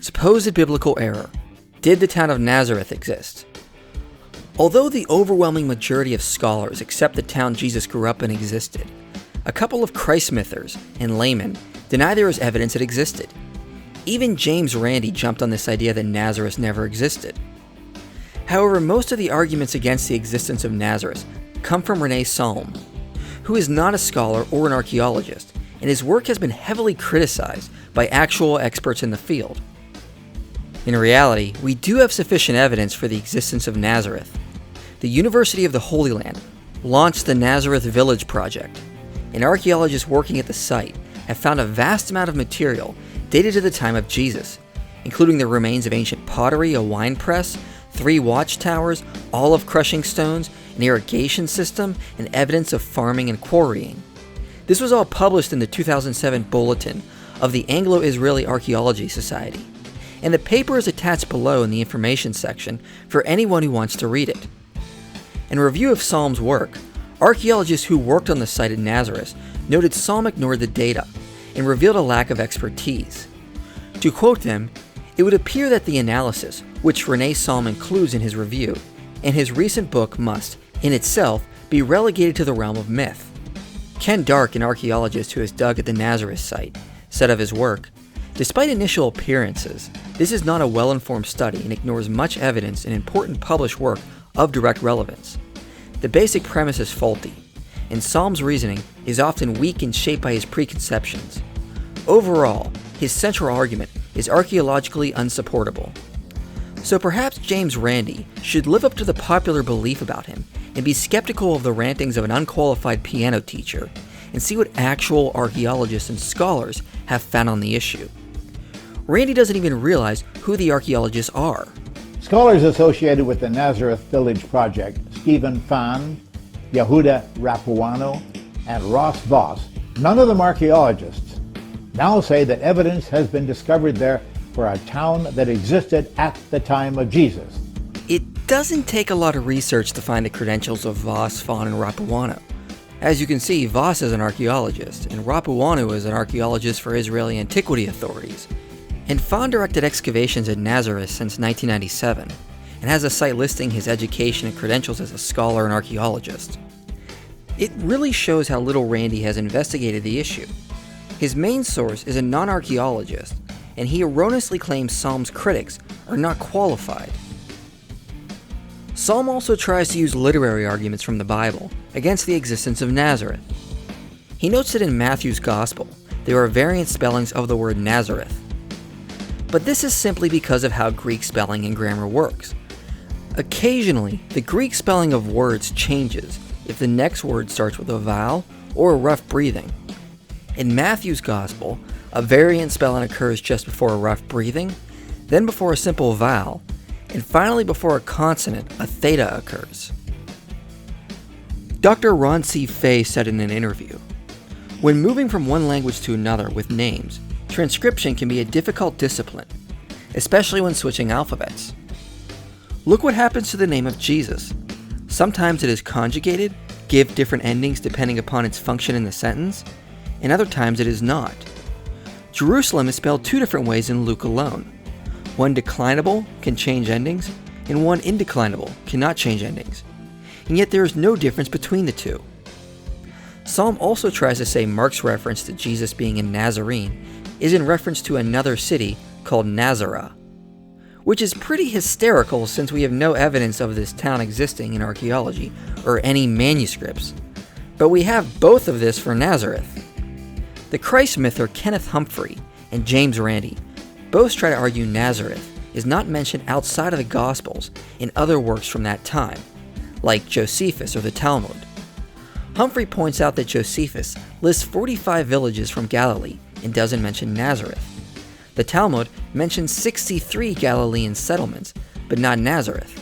Supposed biblical error. Did the town of Nazareth exist? Although the overwhelming majority of scholars accept the town Jesus grew up in existed, a couple of Christ-mythers and laymen deny there is evidence it existed. Even James Randi jumped on this idea that Nazareth never existed. However, most of the arguments against the existence of Nazareth come from René Salm, who is not a scholar or an archaeologist, and his work has been heavily criticized by actual experts in the field. In reality, we do have sufficient evidence for the existence of Nazareth. The University of the Holy Land launched the Nazareth Village Project, and archaeologists working at the site have found a vast amount of material dated to the time of Jesus, including the remains of ancient pottery, a wine press, 3 watchtowers, olive crushing stones, an irrigation system, and evidence of farming and quarrying. This was all published in the 2007 Bulletin of the Anglo-Israeli Archaeology Society, and the paper is attached below in the information section for anyone who wants to read it. In a review of Salm's work, archaeologists who worked on the site at Nazareth noted Salm ignored the data and revealed a lack of expertise. To quote them, "It would appear that the analysis, which René Salm includes in his review, and his recent book must, in itself, be relegated to the realm of myth." Ken Dark, an archaeologist who has dug at the Nazareth site, said of his work, "Despite initial appearances, this is not a well-informed study and ignores much evidence and important published work of direct relevance. The basic premise is faulty, and Salm's reasoning is often weak and shaped by his preconceptions. Overall, his central argument is archaeologically unsupportable." So perhaps James Randi should live up to the popular belief about him and be skeptical of the rantings of an unqualified piano teacher and see what actual archaeologists and scholars have found on the issue. Randi doesn't even realize who the archaeologists are. Scholars associated with the Nazareth Village Project, Stephen Phan, Yehuda Rapuano, and Ross Voss, none of them archaeologists, now say that evidence has been discovered there for a town that existed at the time of Jesus. It doesn't take a lot of research to find the credentials of Voss, Phan, and Rapuano. As you can see, Voss is an archaeologist, and Rapuano is an archaeologist for Israeli antiquity authorities. And Phan directed excavations at Nazareth since 1997, and has a site listing his education and credentials as a scholar and archaeologist. It really shows how little Randi has investigated the issue. His main source is a non-archaeologist, and he erroneously claims Salm's critics are not qualified. Salm also tries to use literary arguments from the Bible against the existence of Nazareth. He notes that in Matthew's Gospel, there are variant spellings of the word Nazareth. But this is simply because of how Greek spelling and grammar works. Occasionally, the Greek spelling of words changes if the next word starts with a vowel or a rough breathing. In Matthew's Gospel, a variant spelling occurs just before a rough breathing, then before a simple vowel, and finally before a consonant, a theta, occurs. Dr. Ron C. Fay said in an interview, "When moving from one language to another with names, transcription can be a difficult discipline, especially when switching alphabets. Look what happens to the name of Jesus. Sometimes it is conjugated, give different endings depending upon its function in the sentence, and other times it is not. Jerusalem is spelled 2 different ways in Luke alone. One declinable can change endings, and one indeclinable cannot change endings. And yet there is no difference between the two." Salm also tries to say Mark's reference to Jesus being a Nazarene is in reference to another city called Nazareth, which is pretty hysterical since we have no evidence of this town existing in archaeology or any manuscripts. But we have both of this for Nazareth. The Christ myther Kenneth Humphrey and James Randi both try to argue Nazareth is not mentioned outside of the Gospels in other works from that time, like Josephus or the Talmud. Humphrey points out that Josephus lists 45 villages from Galilee and doesn't mention Nazareth. The Talmud mentions 63 Galilean settlements, but not Nazareth.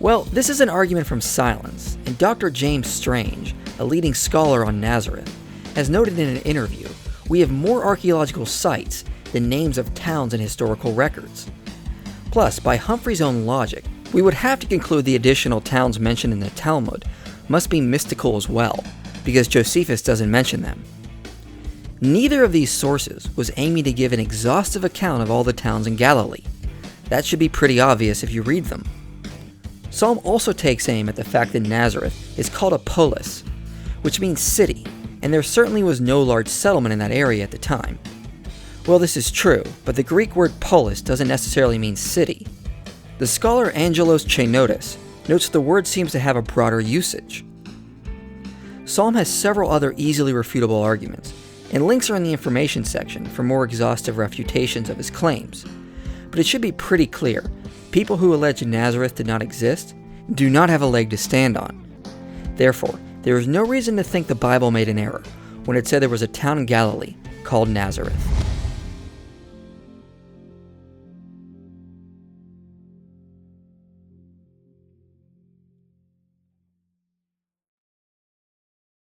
Well, this is an argument from silence, and Dr. James Strange, a leading scholar on Nazareth, has noted in an interview, "We have more archaeological sites than names of towns and historical records." Plus, by Humphrey's own logic, we would have to conclude the additional towns mentioned in the Talmud must be mystical as well, because Josephus doesn't mention them. Neither of these sources was aiming to give an exhaustive account of all the towns in Galilee. That should be pretty obvious if you read them. Psalm also takes aim at the fact that Nazareth is called a polis, which means city, and there certainly was no large settlement in that area at the time. Well, this is true, but the Greek word polis doesn't necessarily mean city. The scholar Angelos Chainotis notes the word seems to have a broader usage. Psalm has several other easily refutable arguments, and links are in the information section for more exhaustive refutations of his claims. But it should be pretty clear, people who allege Nazareth did not exist do not have a leg to stand on. Therefore, there is no reason to think the Bible made an error when it said there was a town in Galilee called Nazareth.